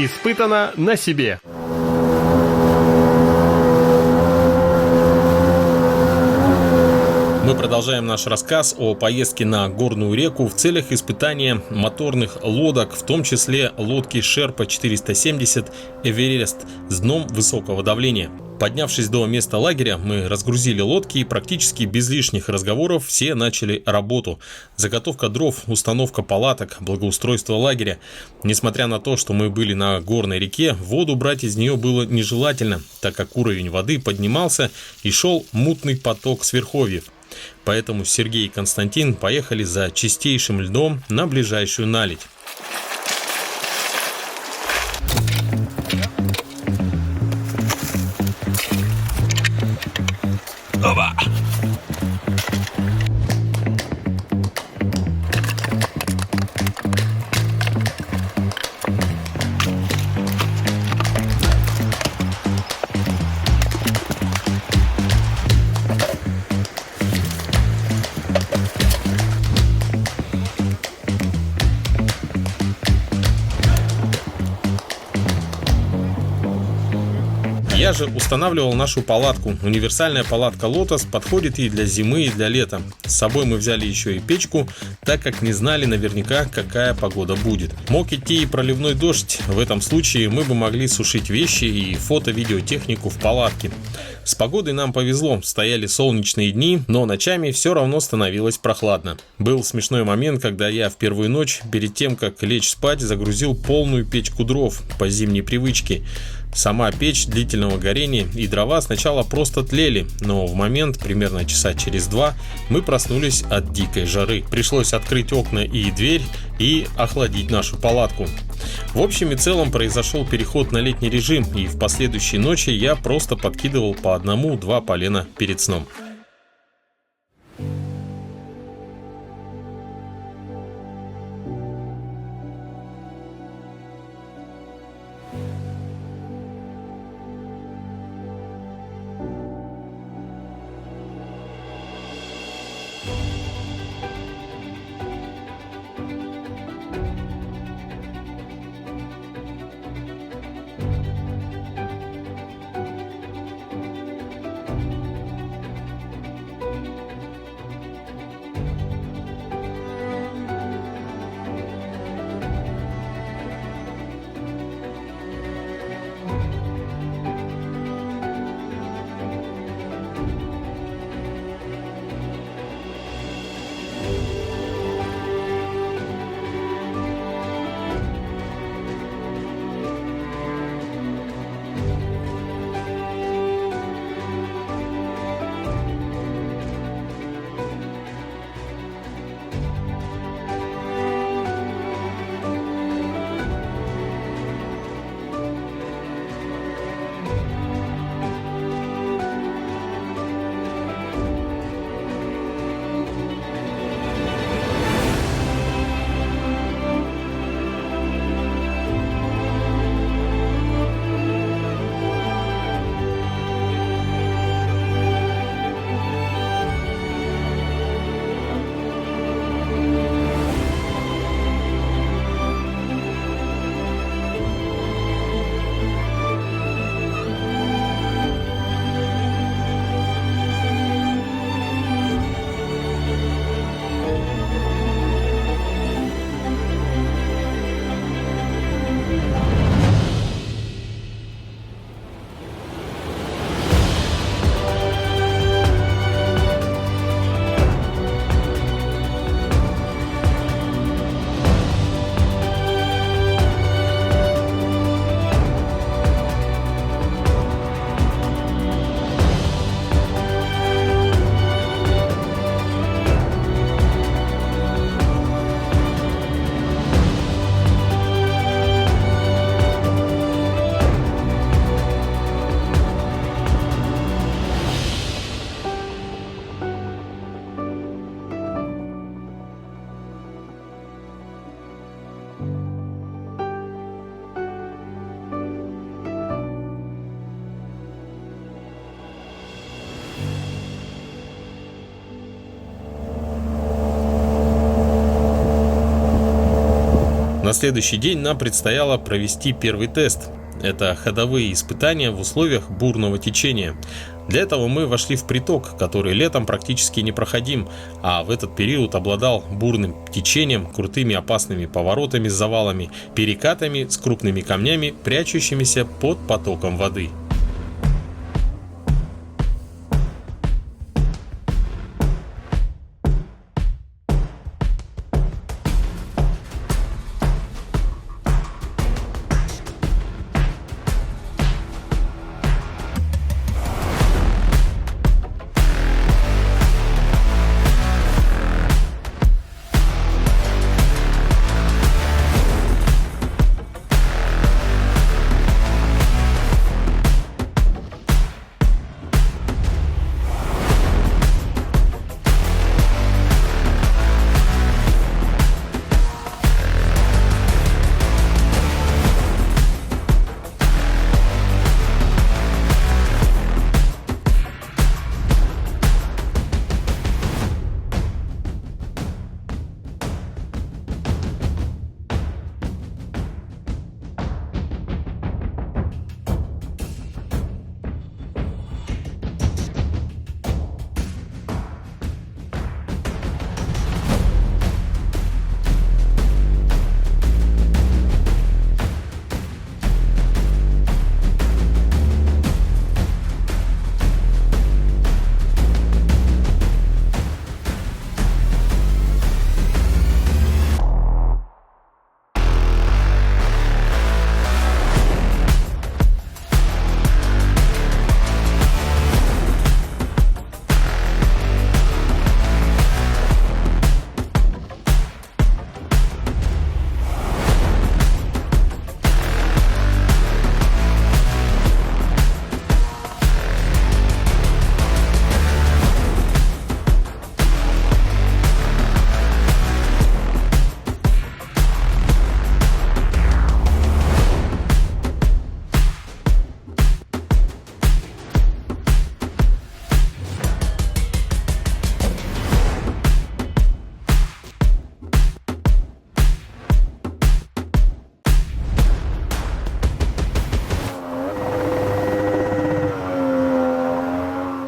Испытано на себе. Мы продолжаем наш рассказ о поездке на горную реку в целях испытания моторных лодок, в том числе лодки Шерпа 470 Эверест с дном высокого давления. Поднявшись до места лагеря, мы разгрузили лодки и практически без лишних разговоров все начали работу. Заготовка дров, установка палаток, благоустройство лагеря. Несмотря на то, что мы были на горной реке, воду брать из нее было нежелательно, так как уровень воды поднимался и шел мутный поток с верховьев. Поэтому Сергей и Константин поехали за чистейшим льдом на ближайшую наледь. Опа! Я же устанавливал нашу палатку. Универсальная палатка Lotus подходит и для зимы, и для лета. С собой мы взяли еще и печку, так как не знали наверняка, какая погода будет. Мог идти и проливной дождь. В этом случае мы бы могли сушить вещи и фото-видеотехнику в палатке. С погодой нам повезло, стояли солнечные дни, но ночами все равно становилось прохладно. Был смешной момент, когда я в первую ночь, перед тем как лечь спать, загрузил полную печку дров по зимней привычке. Сама печь длительного горения и дрова сначала просто тлели, но в момент, примерно часа через 2, мы проснулись от дикой жары. Пришлось открыть окна и дверь и охладить нашу палатку. В общем и целом произошел переход на летний режим, и в последующие ночи я просто подкидывал по 1-2 полена перед сном. На следующий день нам предстояло провести первый тест. Это ходовые испытания в условиях бурного течения. Для этого мы вошли в приток, который летом практически не проходим, а в этот период обладал бурным течением, крутыми опасными поворотами с завалами, перекатами с крупными камнями, прячущимися под потоком воды.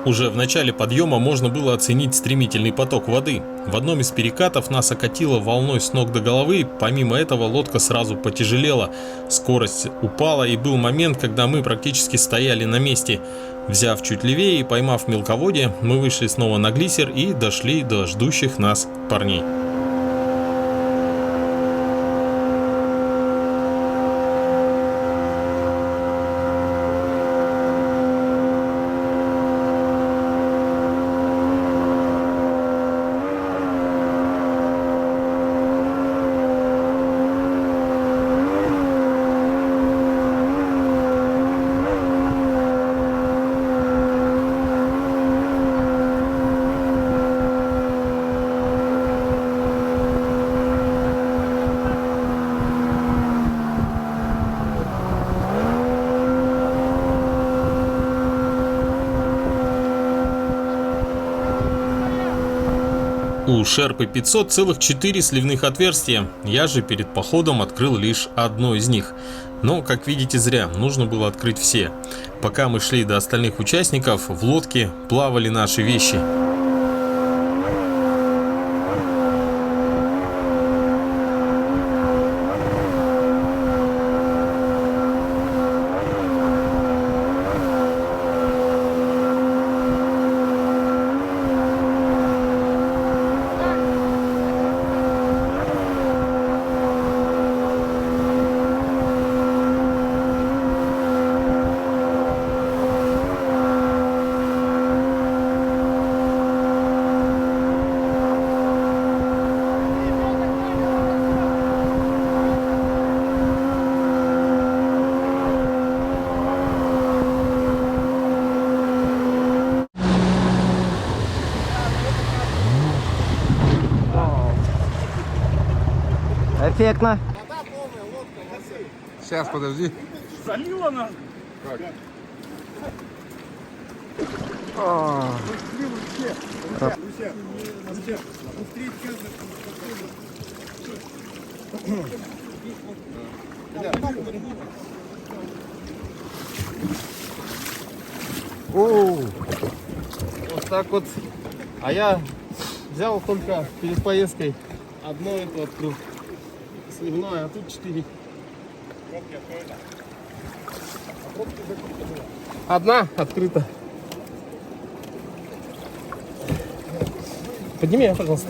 Уже в начале подъема можно было оценить стремительный поток воды. В одном из перекатов нас окатило волной с ног до головы, помимо этого лодка сразу потяжелела, скорость упала, и был момент, когда мы практически стояли на месте. Взяв чуть левее и поймав мелководье, мы вышли снова на глиссер и дошли до ждущих нас парней. У Шерпы 500 целых 4 сливных отверстия, я же перед походом открыл лишь одно из них. Но, как видите, зря, нужно было открыть все. Пока мы шли до остальных участников, в лодке плавали наши вещи. Эффектно. Сейчас, подожди. Залила нас. Как? Оу. Вот так вот. А я взял только перед поездкой одно это открыл. Сливное, а тут 4. Одна открыта. Подними меня, пожалуйста.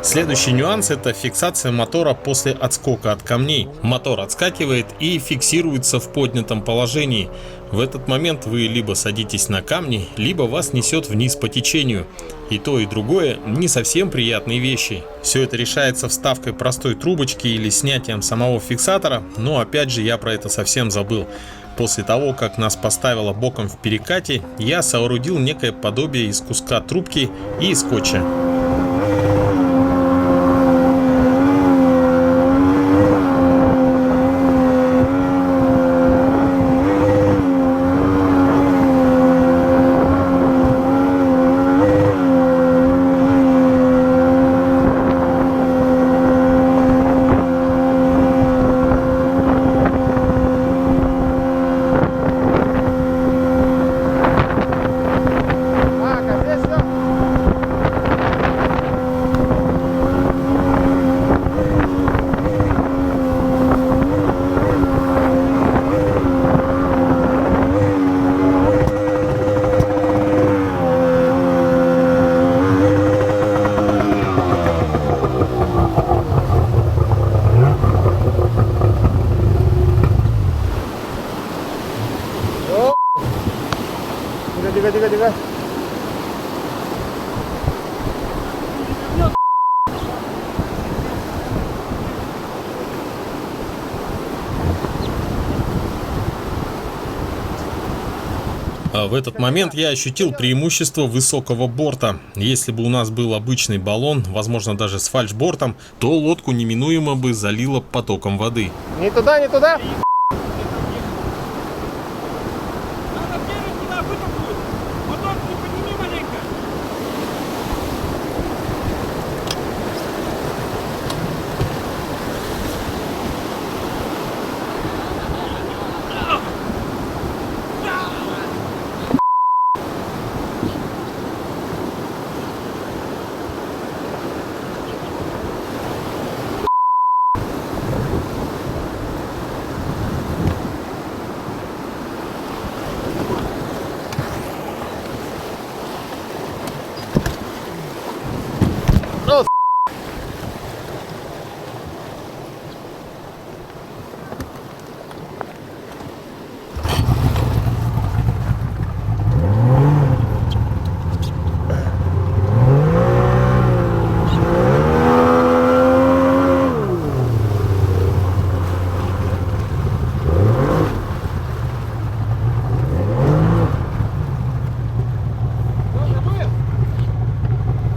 Следующий нюанс — это фиксация мотора после отскока от камней. Мотор отскакивает и фиксируется в поднятом положении. В этот момент вы либо садитесь на камни, либо вас несет вниз по течению. И то, и другое не совсем приятные вещи. Все это решается вставкой простой трубочки или снятием самого фиксатора, но опять же я про это совсем забыл. После того, как нас поставило боком в перекате, я соорудил некое подобие из куска трубки и скотча. Дига. В этот момент я ощутил преимущество высокого борта. Если бы у нас был обычный баллон, возможно даже с фальшбортом, то лодку неминуемо бы залило потоком воды. Не туда, не туда.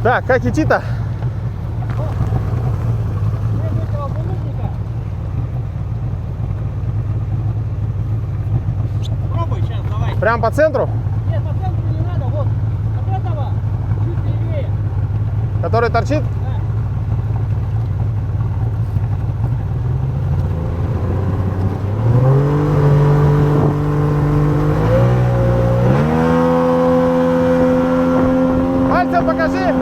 Так, как идти-то? Пробуй сейчас, давай. Прям по центру? Нет, по центру не надо, вот. От этого чуть левее. Который торчит? Да. Пальцем покажи.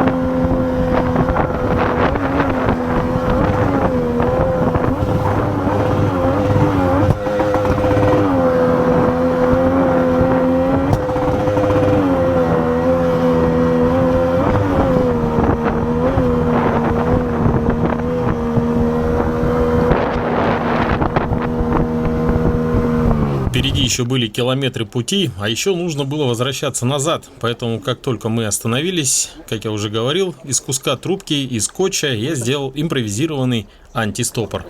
еще были километры пути, а еще нужно было возвращаться назад. Поэтому, как только мы остановились, как я уже говорил, из куска трубки и скотча я сделал импровизированный антистопор.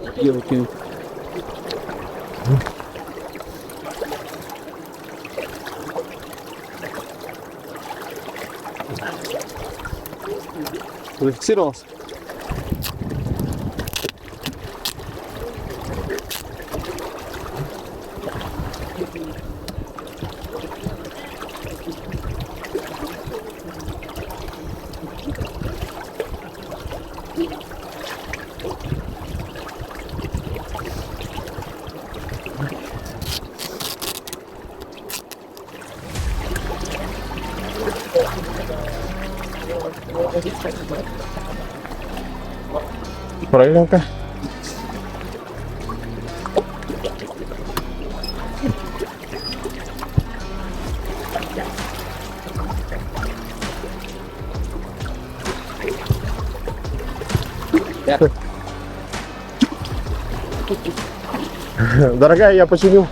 Зафиксировался? Проверка. Дорогая, я починил.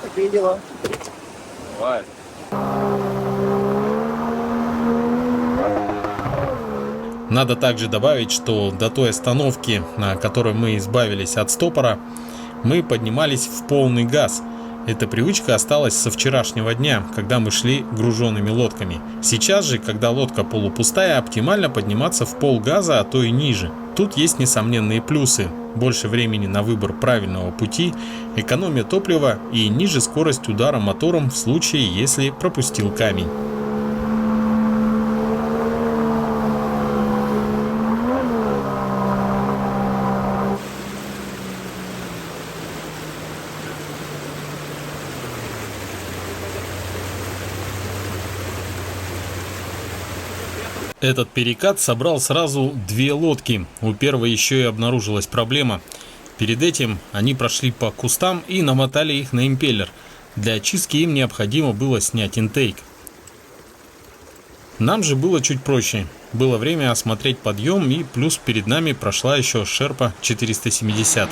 Такие дела. Бывает. Надо также добавить, что до той остановки, на которой мы избавились от стопора, мы поднимались в полный газ. Эта привычка осталась со вчерашнего дня, когда мы шли груженными лодками. Сейчас же, когда лодка полупустая, оптимально подниматься в полгаза, а то и ниже. Тут есть несомненные плюсы. Больше времени на выбор правильного пути, экономия топлива и ниже скорость удара мотором в случае, если пропустил камень. Этот перекат собрал сразу две лодки. У первой еще и обнаружилась проблема. Перед этим они прошли по кустам и намотали их на импеллер. Для очистки им необходимо было снять интейк. Нам же было чуть проще. Было время осмотреть подъем, и плюс перед нами прошла еще Шерпа 470.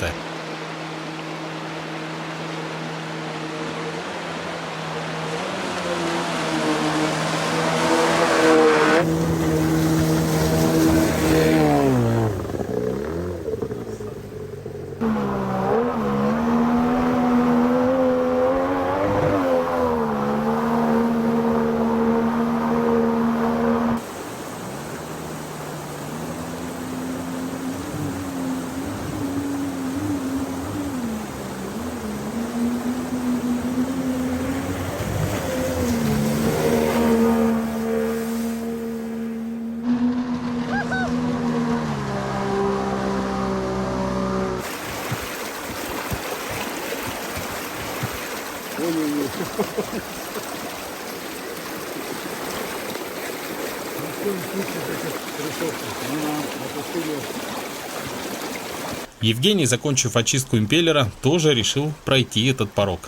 Евгений, закончив очистку импеллера, тоже решил пройти этот порог.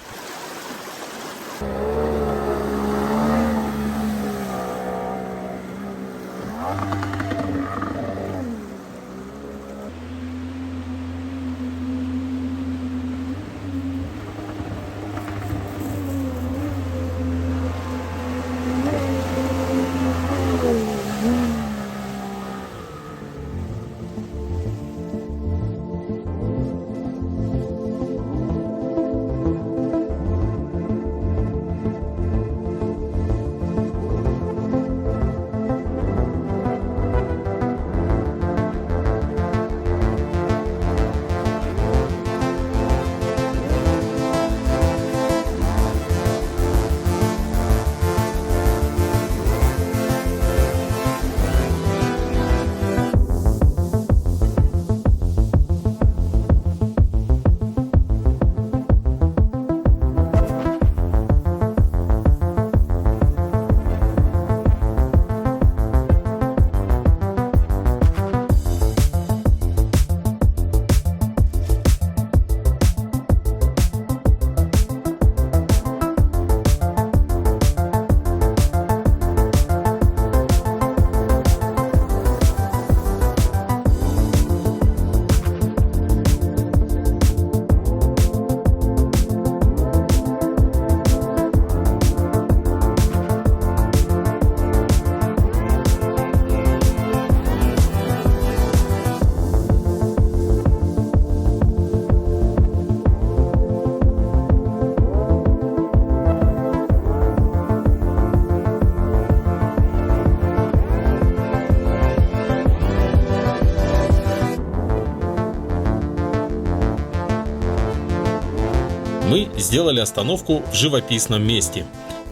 Мы сделали остановку в живописном месте.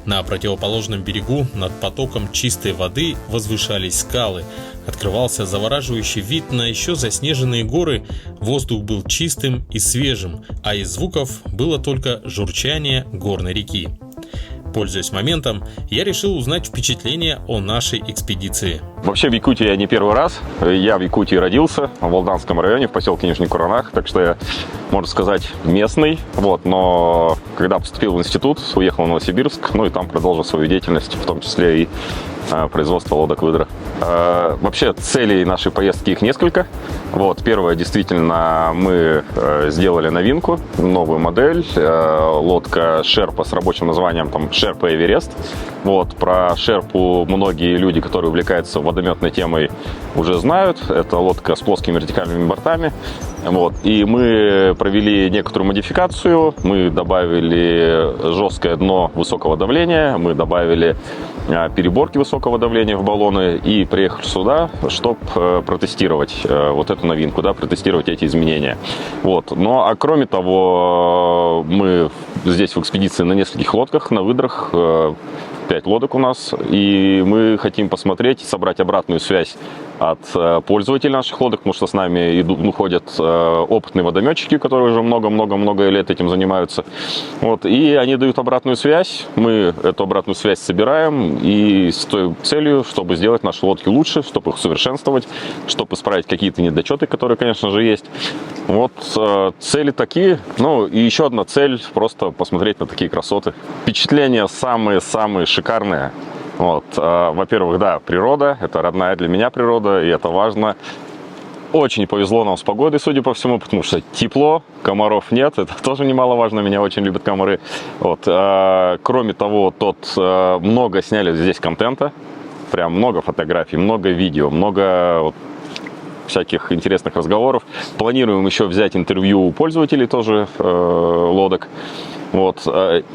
На противоположном берегу над потоком чистой воды возвышались скалы. Открывался завораживающий вид на еще заснеженные горы. Воздух был чистым и свежим, а из звуков было только журчание горной реки. Пользуясь моментом, я решил узнать впечатления о нашей экспедиции. Вообще в Якутии я не первый раз. Я в Якутии родился, в Волданском районе, в поселке Нижний Куранах. Так что я, можно сказать, местный. Но когда поступил в институт, уехал в Новосибирск, и там продолжил свою деятельность, в том числе и производство лодок-выдра. Вообще целей нашей поездки их несколько. Первое, действительно, мы сделали новинку, новую модель. Лодка Шерпа с рабочим названием Шерпа Эверест. Вот, про Шерпу многие люди, которые увлекаются водометной темой, уже знают. Это лодка с плоскими вертикальными бортами. Вот. И мы провели некоторую модификацию. Мы добавили жесткое дно высокого давления, мы добавили переборки высокого давления в баллоны и приехали сюда, чтобы протестировать вот эту новинку, да, протестировать эти изменения. Вот. Ну, а кроме того, мы здесь в экспедиции на нескольких лодках, на выдрах, 5 лодок у нас, и мы хотим посмотреть, собрать обратную связь от пользователей наших лодок, потому что с нами ходят опытные водометчики, которые уже много-много-много лет этим занимаются. Вот, и они дают обратную связь, мы эту обратную связь собираем, и с той целью, чтобы сделать наши лодки лучше, чтобы их усовершенствовать, чтобы исправить какие-то недочеты, которые, конечно же, есть. Вот цели такие. Ну, и еще одна цель, просто посмотреть на такие красоты. Впечатления самые-самые шикарные. Вот, во-первых, да, природа, это родная для меня природа, и это важно. Очень повезло нам с погодой, судя по всему, потому что тепло, комаров нет, это тоже немаловажно, меня очень любят комары. Вот, кроме того, много сняли здесь контента, прям много фотографий, много видео, много всяких интересных разговоров. Планируем еще взять интервью у пользователей тоже лодок. Вот.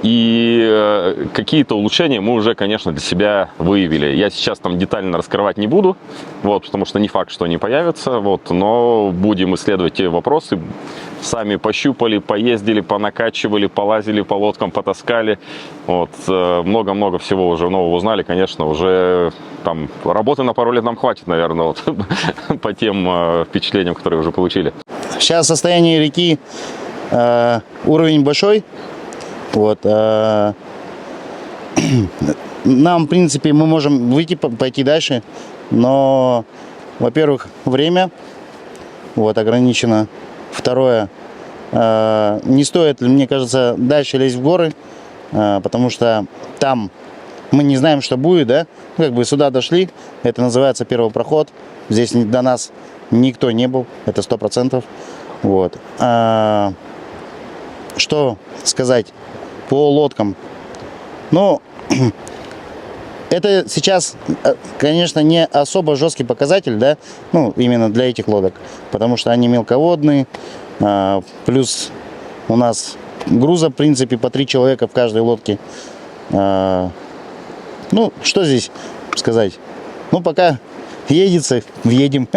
И какие-то улучшения мы уже, конечно, для себя выявили. Я сейчас там детально раскрывать не буду, вот, потому что не факт, что они появятся, вот, но будем исследовать те вопросы. Сами пощупали, поездили, понакачивали, полазили по лодкам, потаскали. Вот. Много-много всего уже нового узнали, конечно, уже там работы на пару лет нам хватит, наверное, вот, по тем впечатлениям, которые уже получили. Сейчас состояние реки, уровень большой. Вот, нам, в принципе, мы можем выйти, пойти дальше, но, во-первых, время вот, ограничено. Второе, не стоит, мне кажется, дальше лезть в горы, потому что там мы не знаем, что будет, да, как бы сюда дошли, это называется первый проход, здесь до нас никто не был, это 100%. Вот. Что сказать по лодкам? Ну, это сейчас, конечно, не особо жесткий показатель, да, ну, именно для этих лодок, потому что они мелководные, плюс у нас груза, в принципе, по 3 человека в каждой лодке. Ну, что здесь сказать? Ну, пока едется, въедем.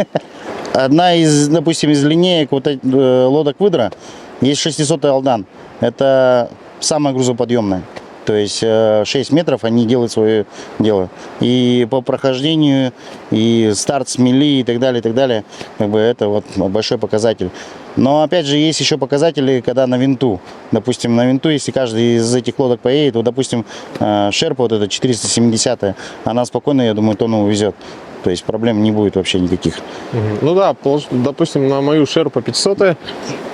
Одна из, допустим, из линеек вот лодок выдра есть 600 Алдан. Это самая грузоподъемная. То есть 6 метров они делают свое дело. И по прохождению, и старт с мели, и так далее, как бы это вот большой показатель. Но опять же есть еще показатели, когда на винту. Допустим, на винту, если каждый из этих лодок поедет, вот, допустим, Шерпа, вот эта 470, она спокойно, я думаю, тонну увезет. То есть проблем не будет вообще никаких. Ну да, допустим, на мою Шерпу 500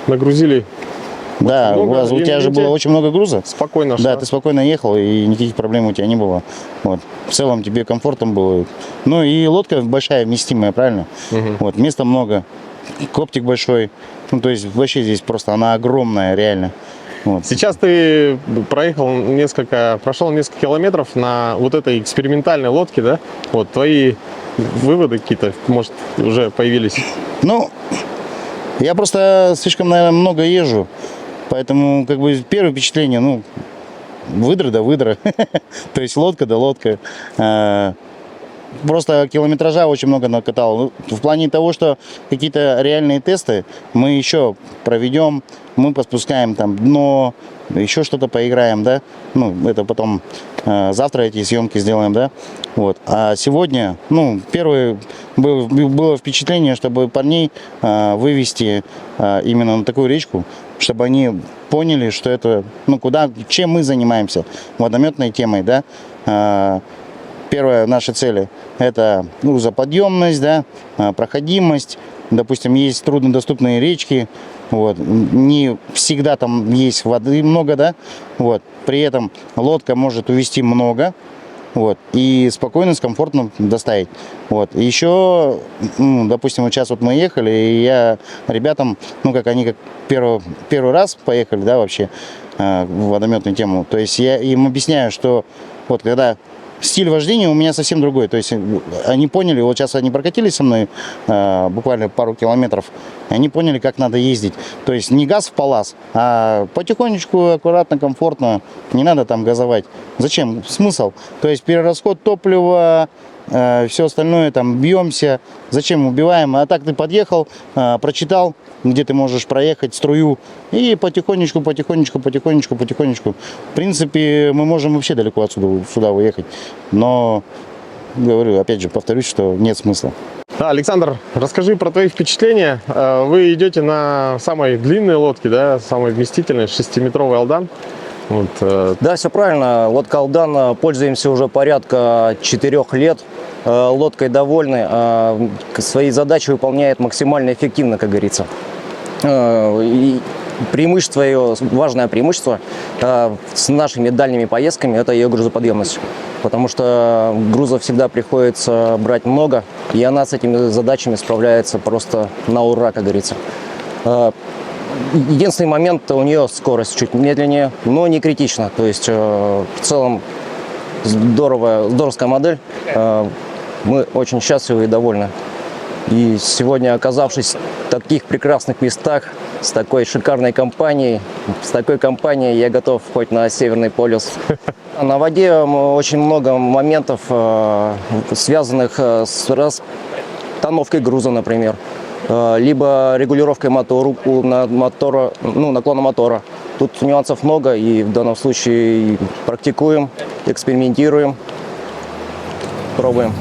нагрузили. Да, много, у тебя же было очень много груза. Спокойно Да, шла. ты спокойно ехал, и никаких проблем у тебя не было. Вот. В целом тебе комфортно было. Ну и лодка большая, вместимая, правильно? Вот, места много, коптик большой. Ну, то есть вообще здесь просто она огромная, реально. Вот. Сейчас ты прошел несколько километров на вот этой экспериментальной лодке, да? Вот твои выводы какие-то, может, уже появились? Ну, я просто слишком, наверное, много езжу. Поэтому, как бы, первое впечатление, ну, выдра да выдра. То есть лодка да лодка. Просто километража очень много накатал. В плане того, что какие-то реальные тесты мы еще проведем, мы поспускаем там дно, еще что-то поиграем, да. Ну, это потом завтра эти съемки сделаем, да. Вот. А сегодня, ну, первое было впечатление, чтобы парней вывести именно на такую речку, чтобы они поняли, что это, ну, чем мы занимаемся, водометной темой, да. Первая наша цель – это грузоподъемность, да, проходимость. Допустим, есть труднодоступные речки, вот, не всегда там есть воды много, да, вот. При этом лодка может увезти много, вот, и спокойно, с комфортом доставить. Вот. Еще, допустим, вот сейчас вот мы ехали, и я ребятам, ну, как они как первый раз поехали, да, вообще в водометную тему, то есть я им объясняю, что вот когда стиль вождения у меня совсем другой. То есть они поняли, вот сейчас они прокатились со мной буквально пару километров, и они поняли, как надо ездить. То есть не газ в палас, а потихонечку, аккуратно, комфортно. Не надо там газовать. Зачем? Смысл? То есть перерасход топлива, все остальное, там, бьемся. Зачем убиваем? А так ты подъехал, прочитал, где ты можешь проехать струю, и потихонечку. В принципе, мы можем вообще далеко отсюда сюда уехать. Но, говорю, опять же, повторюсь, что нет смысла. Да, Александр, расскажи про твои впечатления. Вы идете на самой длинной лодке, да, самой вместительной, 6-метровый Алдан. Вот, Да, все правильно. Лодка Алдан, пользуемся уже порядка 4 лет. Лодкой довольны. Свои задачи выполняет максимально эффективно, как говорится. И преимущество ее, важное преимущество с нашими дальними поездками – это ее грузоподъемность. Потому что грузов всегда приходится брать много, и она с этими задачами справляется просто на ура, как говорится. Единственный момент, у нее скорость чуть медленнее, но не критично. То есть в целом здоровская модель. Мы очень счастливы и довольны. И сегодня, оказавшись в таких прекрасных местах, с такой шикарной компанией, я готов хоть на Северный полюс. На воде очень много моментов, связанных с расстановкой груза, например, либо регулировкой наклона мотора. Тут нюансов много, и в данном случае практикуем, экспериментируем, пробуем.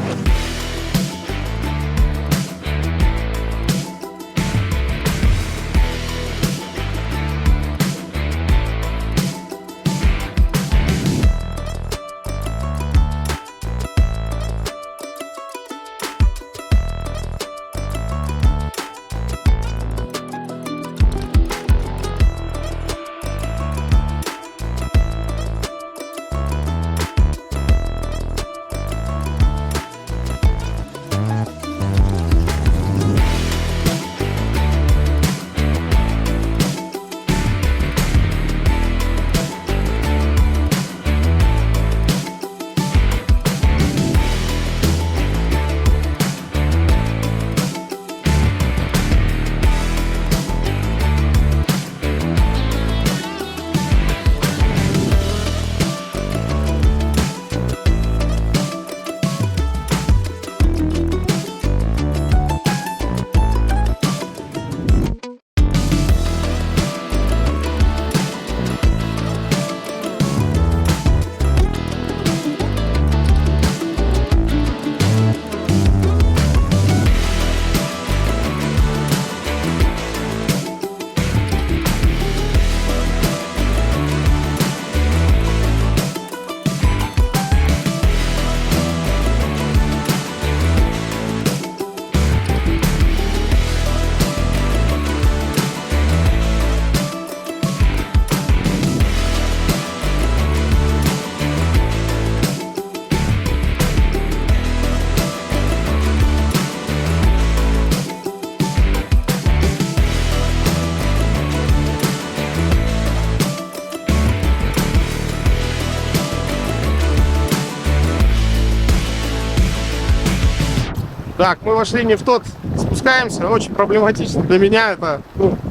Так, мы вошли не в тот, спускаемся, очень проблематично для меня, это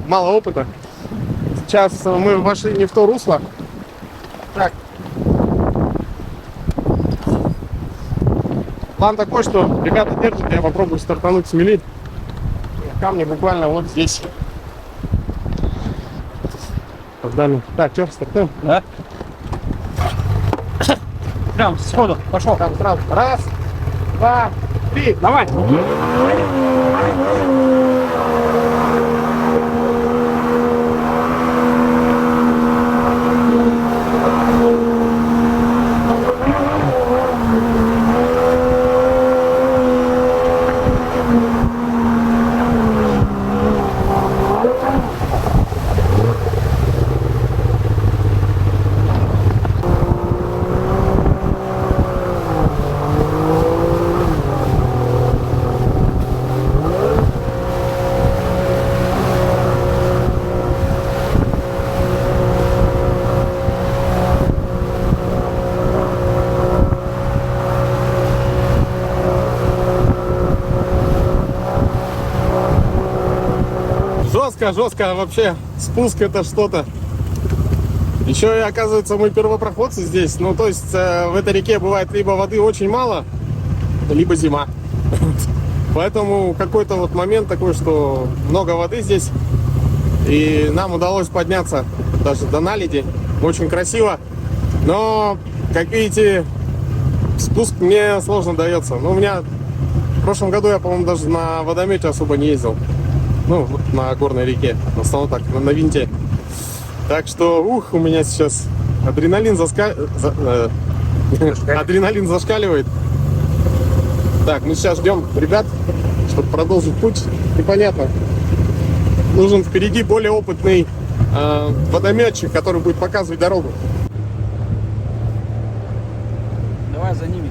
мало опыта. Сейчас мы вошли не в то русло. Так. План такой, что ребята держат, я попробую стартануть с мели. Камни буквально вот здесь. Так, что, стартуем? Да. Прям сходу, пошел. Там сразу. Раз, два, три. Давай. жестко вообще. Спуск это что-то. Еще и оказывается мы первопроходцы здесь. Ну то есть в этой реке бывает либо воды очень мало, либо зима. Поэтому какой-то вот момент такой, что много воды здесь. И нам удалось подняться даже до наледи. Очень красиво. Но, как видите, спуск мне сложно дается. Ну, у меня в прошлом году я, по-моему, даже на водомете особо не ездил. Ну, вот на горной реке. В основном так, на винте. Так что, у меня сейчас адреналин адреналин зашкаливает. Так, мы сейчас ждем ребят, чтобы продолжить путь. Непонятно. Нужен впереди более опытный водометчик, который будет показывать дорогу. Давай за ними.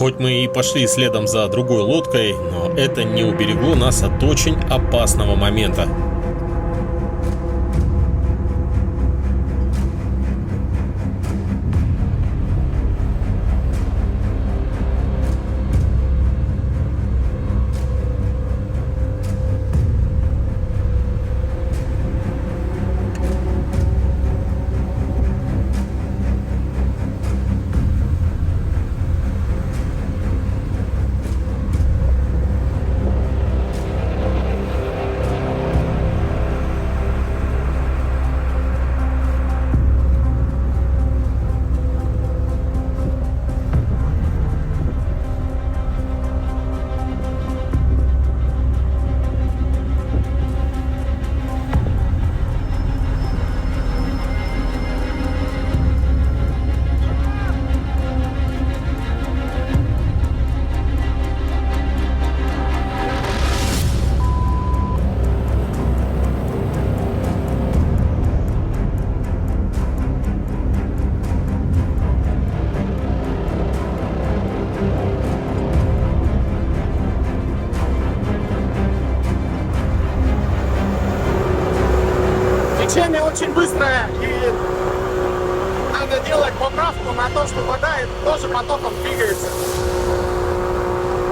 Хоть мы и пошли следом за другой лодкой, но это не уберегло нас от очень опасного момента. Течение очень быстрое, и надо делать поправку на то, что вода тоже потоком двигается.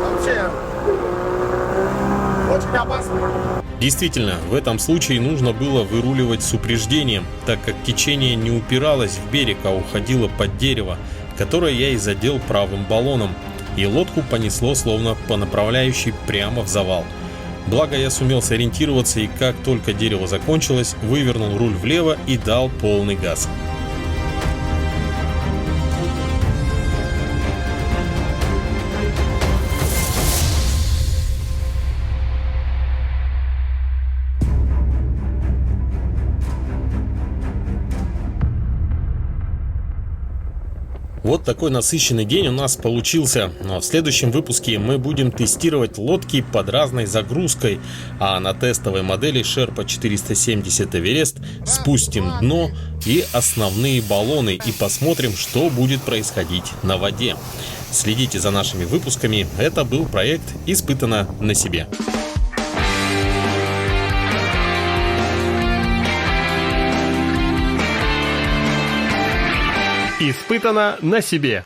Вообще очень опасно. Действительно, в этом случае нужно было выруливать с упреждением, так как течение не упиралось в берег, а уходило под дерево, которое я и задел правым баллоном, и лодку понесло словно по направляющей прямо в завал. Благо я сумел сориентироваться, и как только дерево закончилось, вывернул руль влево и дал полный газ. Вот такой насыщенный день у нас получился. Но в следующем выпуске мы будем тестировать лодки под разной загрузкой, а на тестовой модели Sherpa 470 Everest спустим дно и основные баллоны и посмотрим, что будет происходить на воде. Следите за нашими выпусками. Это был проект «Испытано на себе». Испытано на себе.